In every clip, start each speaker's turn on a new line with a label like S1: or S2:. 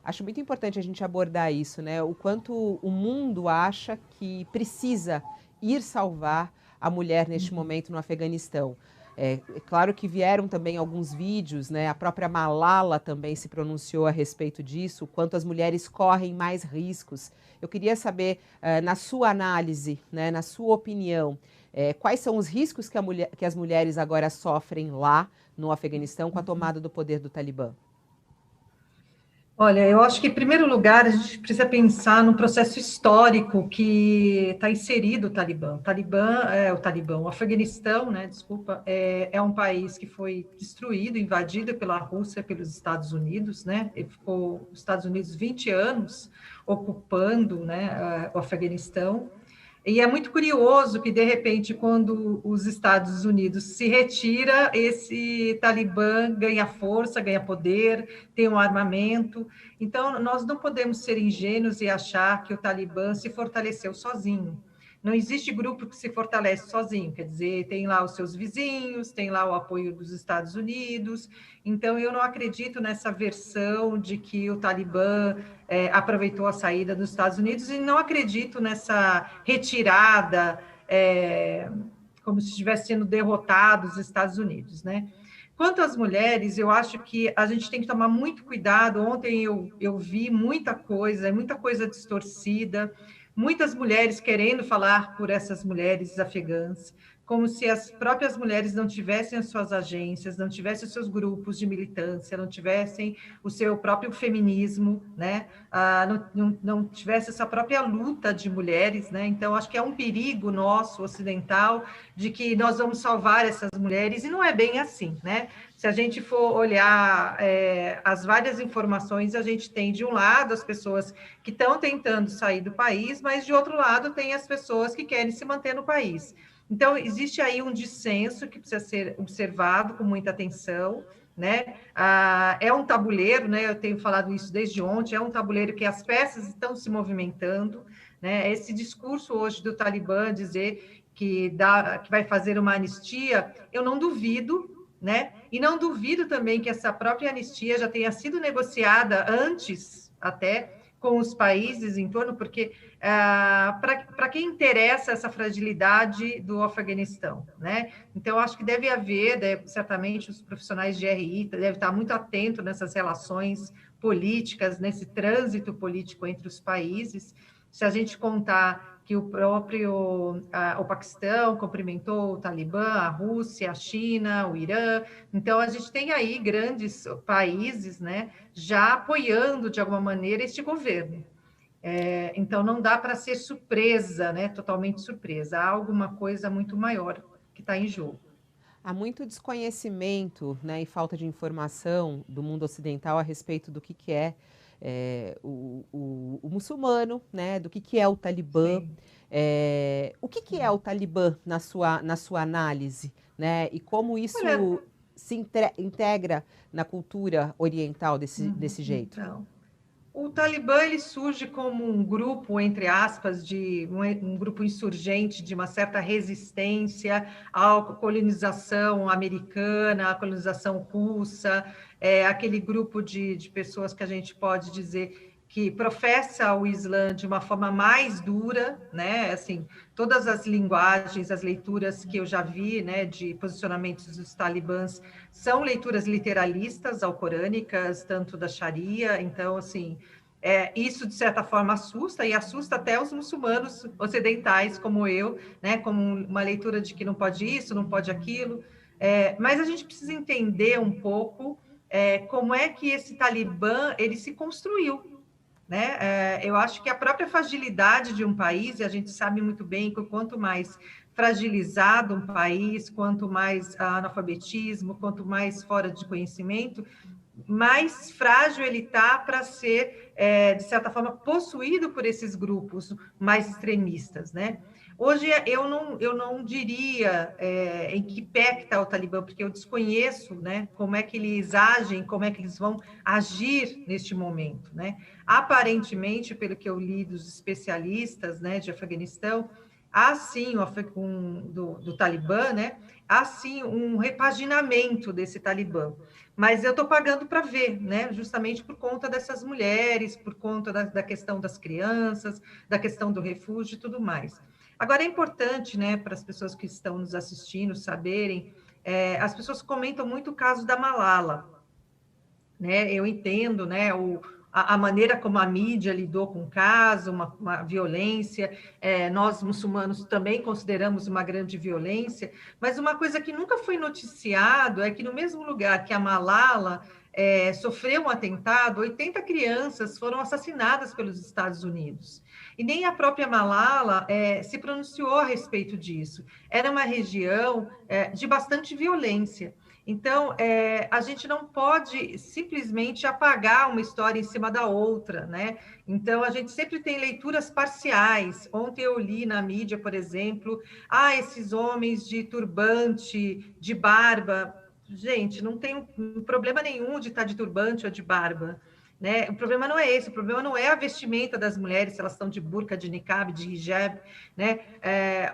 S1: Acho muito importante a gente abordar isso, né? O quanto o mundo acha que precisa ir salvar a mulher neste
S2: Uhum.
S1: momento no Afeganistão. É claro que vieram também alguns vídeos, né? A própria Malala também se pronunciou a respeito disso, o quanto as mulheres correm mais riscos. Eu queria saber, na sua análise, né, na sua opinião, quais são os riscos que, que as mulheres agora sofrem lá no Afeganistão com a tomada do poder do Talibã?
S2: Olha, eu acho que, em primeiro lugar, a gente precisa pensar no processo histórico que está inserido o Talibã. O Afeganistão, né, desculpa, é um país que foi destruído, invadido pela Rússia, pelos Estados Unidos, né? Ele ficou, os Estados Unidos, 20 anos ocupando, né, o Afeganistão. E é muito curioso que, de repente, quando os Estados Unidos se retira, esse Talibã ganha força, ganha poder, tem um armamento. Então, nós não podemos ser ingênuos e achar que o Talibã se fortaleceu sozinho. Não existe grupo que se fortalece sozinho, quer dizer, tem lá os seus vizinhos, tem lá o apoio dos Estados Unidos. Então, eu não acredito nessa versão de que o Talibã aproveitou a saída dos Estados Unidos e não acredito nessa retirada, como se estivesse sendo derrotado os Estados Unidos, né? Quanto às mulheres, eu acho que a gente tem que tomar muito cuidado. Ontem eu vi muita coisa distorcida, muitas mulheres querendo falar por essas mulheres afegãs, como se as próprias mulheres não tivessem as suas agências, não tivessem os seus grupos de militância, não tivessem o seu próprio feminismo, né? Não tivesse essa própria luta de mulheres, né? Então, acho que é um perigo nosso, ocidental, de que nós vamos salvar essas mulheres, e não é bem assim, né? Se a gente for olhar as várias informações, a gente tem, de um lado, as pessoas que estão tentando sair do país, mas, de outro lado, tem as pessoas que querem se manter no país. Então, existe aí um dissenso que precisa ser observado com muita atenção, né? É um tabuleiro, né? Eu tenho falado isso desde ontem, é um tabuleiro que as peças estão se movimentando, né? Esse discurso hoje do Talibã dizer que vai fazer uma anistia, eu não duvido, né? E não duvido também que essa própria anistia já tenha sido negociada antes, até, com os países em torno, porque para quem interessa essa fragilidade do Afeganistão, né? Então, acho que deve haver, certamente, os profissionais de RI devem estar muito atentos nessas relações políticas, nesse trânsito político entre os países. Se a gente contar que o Paquistão cumprimentou o Talibã, a Rússia, a China, o Irã, então a gente tem aí grandes países, né, já apoiando de alguma maneira este governo. Então, não dá para ser surpresa, né? Totalmente surpresa. Há alguma coisa muito maior que está em jogo.
S1: Há muito desconhecimento, né, e falta de informação do mundo ocidental a respeito do que é, o muçulmano, né, do que é o Talibã.
S2: Sim,
S1: O que é
S2: sim.
S1: o Talibã na sua análise, né, e como
S2: Olha,
S1: isso se integra na cultura oriental desse jeito?
S2: então, o Talibã ele surge como um grupo, entre aspas, um grupo insurgente de uma certa resistência à colonização americana, à colonização russa, aquele grupo de pessoas que a gente pode dizer que professa o Islã de uma forma mais dura, né? Assim, todas as linguagens, as leituras que eu já vi, né, de posicionamentos dos talibãs são leituras literalistas, alcorânicas, tanto da Sharia, então, assim, isso, de certa forma, assusta, e assusta até os muçulmanos ocidentais, como eu, né, como uma leitura de que não pode isso, não pode aquilo, mas a gente precisa entender um pouco como é que esse Talibã ele se construiu, né? Eu acho que a própria fragilidade de um país, e a gente sabe muito bem que quanto mais fragilizado um país, quanto mais analfabetismo, quanto mais fora de conhecimento, mais frágil ele está para ser, de certa forma, possuído por esses grupos mais extremistas, né? Hoje eu não diria em que pé que está o Talibã, porque eu desconheço, né, como é que eles agem, como é que eles vão agir neste momento, né? Aparentemente, pelo que eu li dos especialistas, né, de Afeganistão, há sim do Talibã, né? Há sim um repaginamento desse Talibã, mas eu estou pagando para ver, né? Justamente por conta dessas mulheres, por conta da questão das crianças, da questão do refúgio e tudo mais. Agora, é importante, né, para as pessoas que estão nos assistindo saberem, as pessoas comentam muito o caso da Malala, né? Eu entendo, né, a maneira como a mídia lidou com o caso, uma violência, nós muçulmanos também consideramos uma grande violência, mas uma coisa que nunca foi noticiado é que no mesmo lugar que a Malala sofreu um atentado, 80 crianças foram assassinadas pelos Estados Unidos. E nem a própria Malala se pronunciou a respeito disso. Era uma região de bastante violência. Então, a gente não pode simplesmente apagar uma história em cima da outra, né? Então, a gente sempre tem leituras parciais. Ontem eu li na mídia, por exemplo, esses homens de turbante, de barba. Gente, não tem problema nenhum de estar de turbante ou de barba. Né? O problema não é esse, o problema não é a vestimenta das mulheres, se elas estão de burca, de niqab, de hijab, né?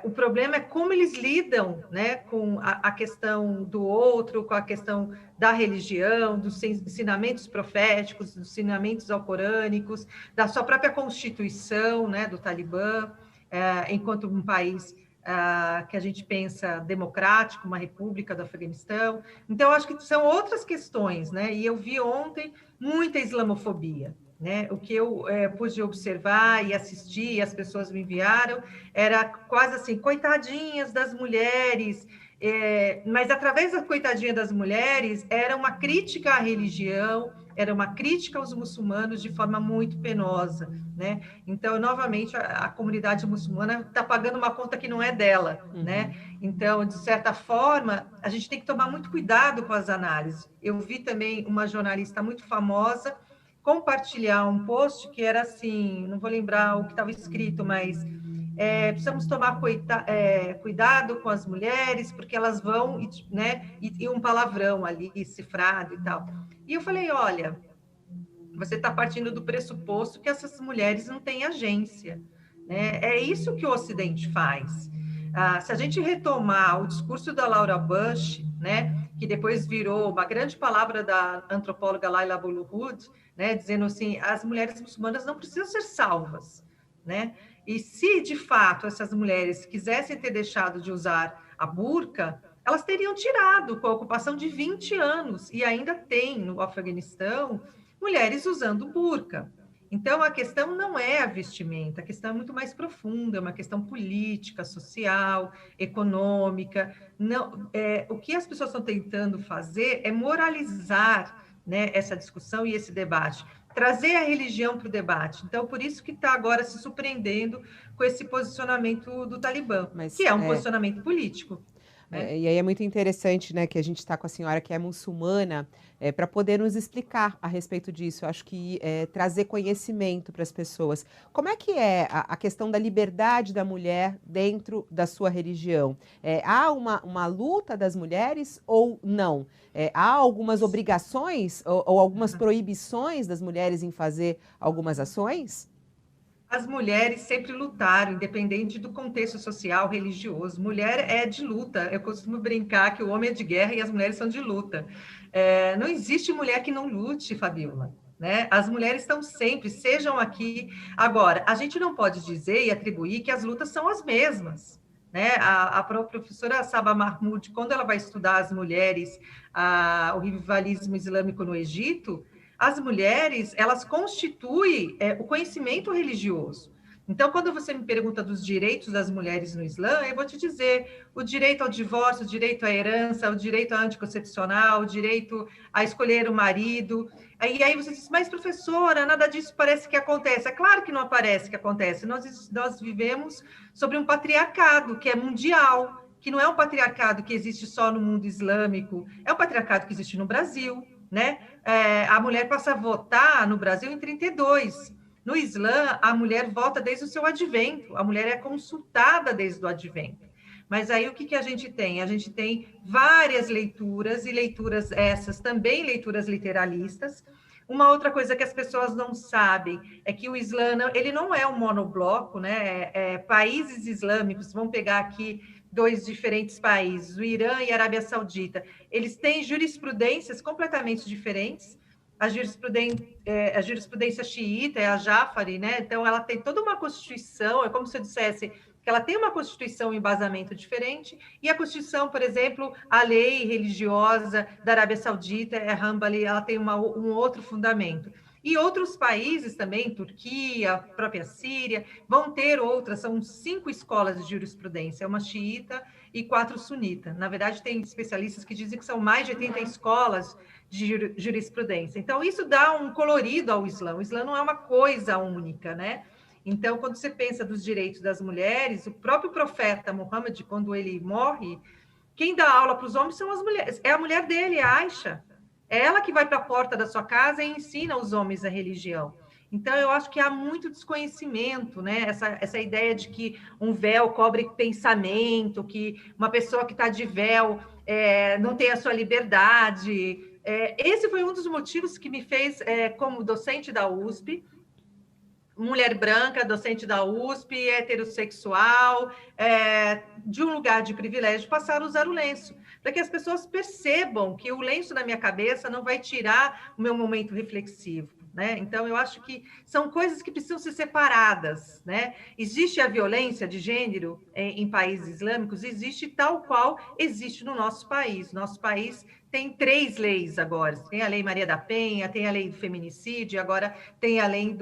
S2: O problema é como eles lidam, né, com a questão do outro, com a questão da religião, dos ensinamentos proféticos, dos ensinamentos alcorânicos, da sua própria constituição, né, do Talibã, enquanto um país que a gente pensa democrático, uma república do Afeganistão. Então, acho que são outras questões, né? E eu vi ontem muita islamofobia, né? O que eu pude observar e assistir, e as pessoas me enviaram, era quase assim, coitadinhas das mulheres, mas através da coitadinha das mulheres, era uma crítica à religião, era uma crítica aos muçulmanos de forma muito penosa, né? Então, novamente, a comunidade muçulmana está pagando uma conta que não é dela, né? Então, de certa forma, a gente tem que tomar muito cuidado com as análises. Eu vi também uma jornalista muito famosa compartilhar um post que era assim, não vou lembrar o que estava escrito, mas precisamos tomar cuidado com as mulheres, porque elas vão, né, e um palavrão ali, cifrado e tal. E eu falei, olha, você está partindo do pressuposto que essas mulheres não têm agência, né? É isso que o Ocidente faz. Se a gente retomar o discurso da Laura Bush, né, que depois virou uma grande palavra da antropóloga Laila Abu-Luhud, né, dizendo assim, as mulheres muçulmanas não precisam ser salvas, né? E se, de fato, essas mulheres quisessem ter deixado de usar a burca, elas teriam tirado com a ocupação de 20 anos, e ainda tem no Afeganistão mulheres usando burca. Então, a questão não é a vestimenta, a questão é muito mais profunda, é uma questão política, social, econômica. Não, o que as pessoas estão tentando fazer é moralizar, né, essa discussão e esse debate, trazer a religião para o debate. Então, por isso que está agora se surpreendendo com esse posicionamento do Talibã, que é um posicionamento político.
S1: E aí é muito interessante, né, que a gente está com a senhora que é muçulmana, para poder nos explicar a respeito disso. Eu acho que trazer conhecimento para as pessoas. Como é que é a questão da liberdade da mulher dentro da sua religião? Há uma luta das mulheres ou não? Há algumas obrigações ou algumas proibições das mulheres em fazer algumas ações?
S2: As mulheres sempre lutaram, independente do contexto social, religioso. Mulher é de luta. Eu costumo brincar que o homem é de guerra e as mulheres são de luta. Não existe mulher que não lute, Fabiola. Né? As mulheres estão sempre, sejam aqui. Agora, a gente não pode dizer e atribuir que as lutas são as mesmas. Né? A professora Saba Mahmoud, quando ela vai estudar as mulheres, o rivalismo islâmico no Egito, as mulheres, elas constituem o conhecimento religioso. Então, quando você me pergunta dos direitos das mulheres no Islã, eu vou te dizer o direito ao divórcio, o direito à herança, o direito à anticoncepcional, o direito a escolher o marido. E aí você diz, mas professora, nada disso parece que acontece. É claro que não parece que acontece. Nós vivemos sobre um patriarcado que é mundial, que não é um patriarcado que existe só no mundo islâmico, é um patriarcado que existe no Brasil, né? A mulher passa a votar no Brasil em 32. No Islã, a mulher vota desde o seu advento, a mulher é consultada desde o advento. Mas aí o que a gente tem? A gente tem várias leituras, e leituras essas também leituras literalistas. Uma outra coisa que as pessoas não sabem é que o Islã ele não é um monobloco, né? Países islâmicos, vamos pegar aqui dois diferentes países, o Irã e a Arábia Saudita, eles têm jurisprudências completamente diferentes. A jurisprudência xiita é a Jafari, né? Então, ela tem toda uma constituição, é como se eu dissesse que ela tem uma constituição, um embasamento diferente, e a constituição, por exemplo, a lei religiosa da Arábia Saudita, Hanbali, ela tem um outro fundamento. E outros países também, Turquia, a própria Síria, vão ter outras, são 5 escolas de jurisprudência, uma xiita e 4 sunita. Na verdade, tem especialistas que dizem que são mais de 80 escolas de jurisprudência. Então, isso dá um colorido ao Islã. O Islã não é uma coisa única, né? Então, quando você pensa dos direitos das mulheres, o próprio profeta Muhammad, quando ele morre, quem dá aula para os homens são as mulheres. É a mulher dele, a Aisha. É ela que vai para a porta da sua casa e ensina os homens a religião. Então, eu acho que há muito desconhecimento, né? Essa ideia de que um véu cobre pensamento, que uma pessoa que está de véu não tem a sua liberdade. Esse foi um dos motivos que me fez, como docente da USP, mulher branca, docente da USP, heterossexual, de um lugar de privilégio, passar a usar o lenço, para que as pessoas percebam que o lenço da minha cabeça não vai tirar o meu momento reflexivo. Né? Então, eu acho que são coisas que precisam ser separadas. Né? Existe a violência de gênero em países islâmicos, existe tal qual existe no nosso país. Nosso país tem 3 leis agora. Tem a Lei Maria da Penha, tem a lei do feminicídio, agora tem a lei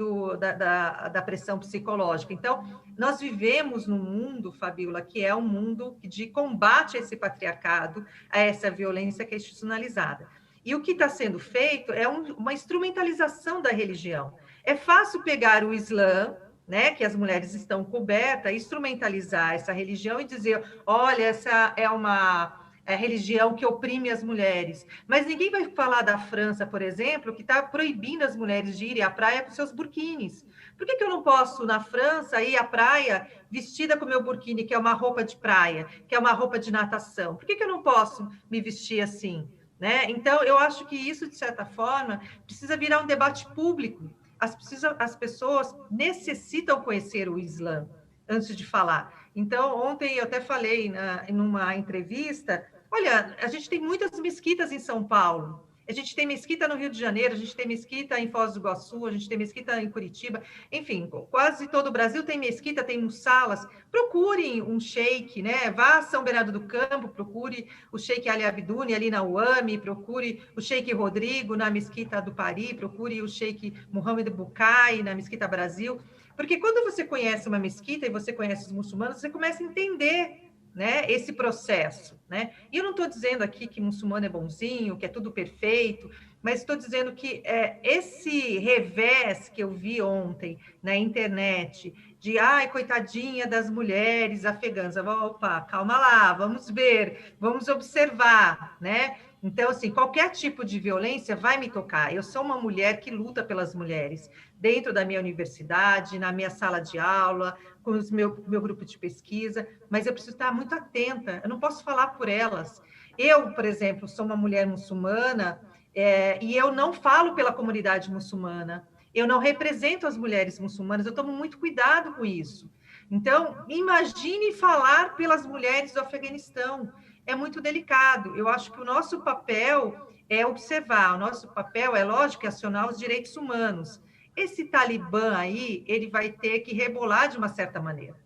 S2: da pressão psicológica. Então, nós vivemos num mundo, Fabíola, que é um mundo de combate a esse patriarcado, a essa violência que é institucionalizada. E o que está sendo feito é uma instrumentalização da religião. É fácil pegar o Islã, né, que as mulheres estão cobertas, instrumentalizar essa religião e dizer, olha, essa é uma religião que oprime as mulheres. Mas ninguém vai falar da França, por exemplo, que está proibindo as mulheres de irem à praia com seus burquines. Por que eu não posso, na França, ir à praia vestida com meu burquini, que é uma roupa de praia, que é uma roupa de natação? Por que eu não posso me vestir assim? Né? Então, eu acho que isso, de certa forma, precisa virar um debate público. As pessoas necessitam conhecer o Islã antes de falar. Então, ontem eu até falei numa entrevista, olha, a gente tem muitas mesquitas em São Paulo, a gente tem mesquita no Rio de Janeiro, a gente tem mesquita em Foz do Iguaçu, a gente tem mesquita em Curitiba, enfim, quase todo o Brasil tem mesquita, tem mussalas. Procurem um sheik, né? Vá a São Bernardo do Campo, procure o sheik Ali Abduni ali na UAMI, procure o sheik Rodrigo na mesquita do Pari, procure o sheik Mohamed Bukai na mesquita Brasil, porque quando você conhece uma mesquita e você conhece os muçulmanos, você começa a entender, né, esse processo, né? E eu não estou dizendo aqui que muçulmano é bonzinho, que é tudo perfeito, mas estou dizendo que esse revés que eu vi ontem na internet, de, ai, coitadinha das mulheres afegãs, opa, calma lá, vamos ver, vamos observar, né? Então, assim, qualquer tipo de violência vai me tocar. Eu sou uma mulher que luta pelas mulheres, dentro da minha universidade, na minha sala de aula, com o meu grupo de pesquisa, mas eu preciso estar muito atenta, eu não posso falar por elas. Eu, por exemplo, sou uma mulher muçulmana e eu não falo pela comunidade muçulmana, eu não represento as mulheres muçulmanas, eu tomo muito cuidado com isso. Então, imagine falar pelas mulheres do Afeganistão, é muito delicado. Eu acho que o nosso papel é observar, o nosso papel é, lógico, acionar os direitos humanos. Esse Talibã aí, ele vai ter que rebolar de uma certa maneira,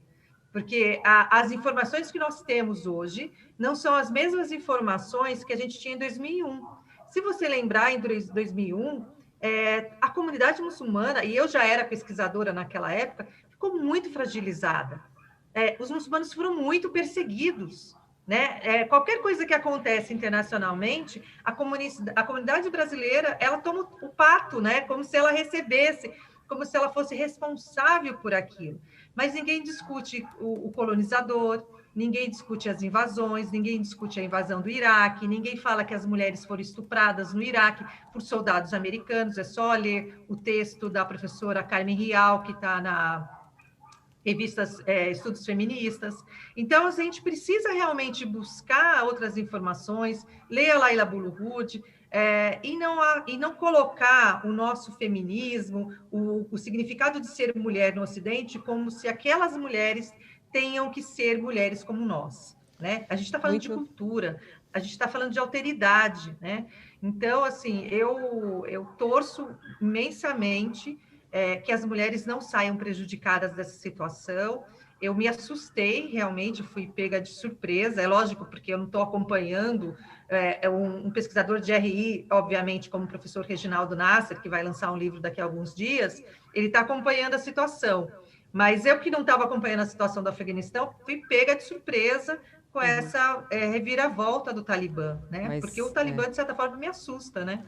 S2: porque as informações que nós temos hoje não são as mesmas informações que a gente tinha em 2001. Se você lembrar, em 2001, a comunidade muçulmana, e eu já era pesquisadora naquela época, ficou muito fragilizada. Os muçulmanos foram muito perseguidos. Né? Qualquer coisa que acontece internacionalmente, a comunidade brasileira, ela toma o pato, né? Como se ela recebesse, como se ela fosse responsável por aquilo. Mas ninguém discute o colonizador, ninguém discute as invasões, ninguém discute a invasão do Iraque, ninguém fala que as mulheres foram estupradas no Iraque por soldados americanos. É só ler o texto da professora Carmen Rial, que está na revistas, estudos feministas. Então, a gente precisa realmente buscar outras informações, ler a Laila Bulhud, e não colocar o nosso feminismo, o significado de ser mulher no Ocidente, como se aquelas mulheres tenham que ser mulheres como nós. né? A gente está falando de
S1: Muito.
S2: cultura, a gente está falando de alteridade, né? Então, assim, eu torço imensamente que as mulheres não saiam prejudicadas dessa situação. Eu me assustei, realmente, fui pega de surpresa. É lógico, porque eu não estou acompanhando um pesquisador de RI, obviamente, como o professor Reginaldo Nasser, que vai lançar um livro daqui a alguns dias, ele está acompanhando a situação. Mas eu que não estava acompanhando a situação do Afeganistão, fui pega de surpresa com
S1: Uhum.
S2: essa reviravolta do Talibã, né? Porque o
S1: Mas
S2: Talibã, de certa forma, me assusta, né?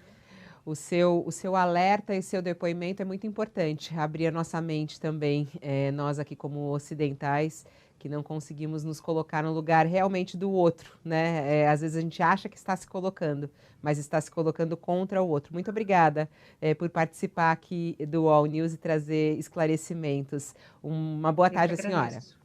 S1: o seu alerta e seu depoimento é muito importante, abrir a nossa mente também, nós aqui como ocidentais, que não conseguimos nos colocar no lugar realmente do outro, né? Às vezes a gente acha que está se colocando, mas está se colocando contra o outro. Muito obrigada, por participar aqui do All News e trazer esclarecimentos. Uma boa
S2: Eu que
S1: tarde à senhora.
S2: agradeço.